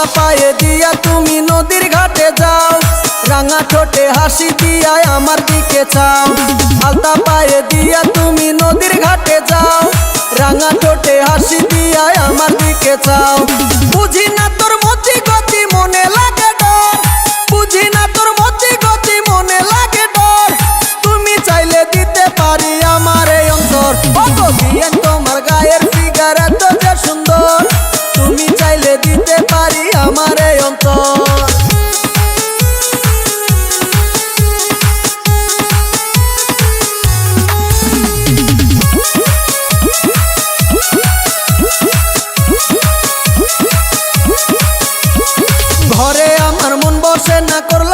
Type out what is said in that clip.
আলতা পায়ে দিয়া তুমি নদীর ঘাটে যাও, রাঙা ঠোঁটে হাসি দিয়া আমার দিকে চাও। আলতা পায়ে দিয়া তুমি নদীর ঘাটে যাও, রাঙা ঠোঁটে হাসি দিয়া আমার দিকে চাও। বুঝি না তোর মতি গতি মনে লাগে ডর, বুঝি না তোর মতি গতি মনে লাগে ডর। তুমি চাইলে দিতে পারি আমার এই অন্তর। ওগো বিয়ান তোমার গায়ের ফিগার এত যে সুন্দর, তুমি চাইলে দিতে পারি আমার এই অন্তর। ঘরে আমার মন বসে না, করলে